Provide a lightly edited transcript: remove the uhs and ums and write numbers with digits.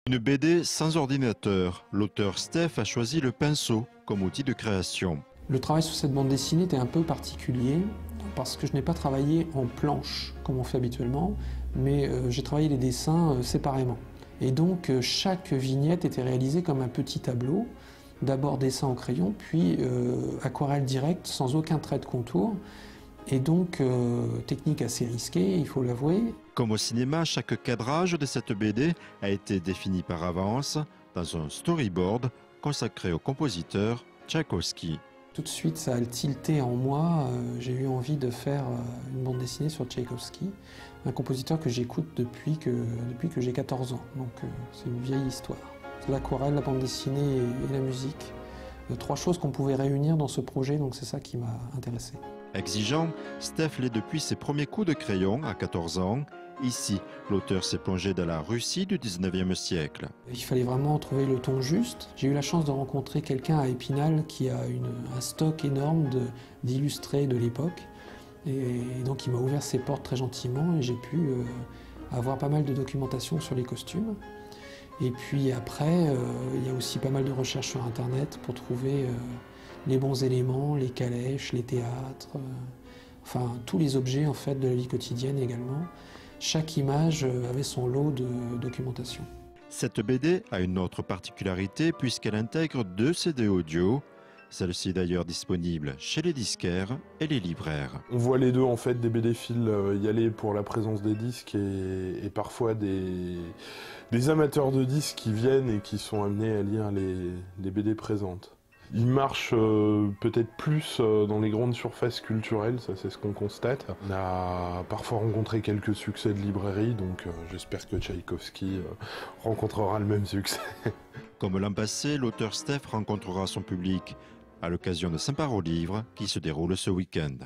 Une BD sans ordinateur. L'auteur Steph a choisi le pinceau comme outil de création. Le travail sur cette bande dessinée était un peu particulier parce que je n'ai pas travaillé en planche comme on fait habituellement, mais j'ai travaillé les dessins séparément. Et donc chaque vignette était réalisée comme un petit tableau, d'abord dessin au crayon, puis aquarelle directe sans aucun trait de contour. Et donc, technique assez risquée, il faut l'avouer. Comme au cinéma, chaque cadrage de cette BD a été défini par avance dans un storyboard consacré au compositeur Tchaïkovski. Tout de suite, ça a tilté en moi. J'ai eu envie de faire une bande dessinée sur Tchaïkovski, un compositeur que j'écoute depuis que j'ai 14 ans. Donc, c'est une vieille histoire. L'aquarelle, la bande dessinée et la musique. Trois choses qu'on pouvait réunir dans ce projet, donc c'est ça qui m'a intéressé. Exigeant, Steph l'est depuis ses premiers coups de crayon à 14 ans. Ici, l'auteur s'est plongé dans la Russie du 19e siècle. Il fallait vraiment trouver le ton juste. J'ai eu la chance de rencontrer quelqu'un à Épinal qui a un stock énorme d'illustrés de l'époque. Et donc il m'a ouvert ses portes très gentiment et j'ai pu avoir pas mal de documentation sur les costumes. Et puis après, il y a aussi pas mal de recherches sur Internet pour trouver les bons éléments, les calèches, les théâtres, enfin tous les objets en fait de la vie quotidienne également. Chaque image avait son lot de documentation. Cette BD a une autre particularité puisqu'elle intègre 2 CD audio. Celle-ci est d'ailleurs disponible chez les disquaires et les libraires. On voit les deux en fait, des BD-philes y aller pour la présence des disques et parfois des amateurs de disques qui viennent et qui sont amenés à lire les BD présentes. Ils marchent peut-être plus dans les grandes surfaces culturelles, ça c'est ce qu'on constate. On a parfois rencontré quelques succès de librairie, donc j'espère que Tchaïkovski rencontrera le même succès. Comme l'an passé, l'auteur Steph rencontrera son public à l'occasion de Saint-Part aux Livres qui se déroule ce week-end.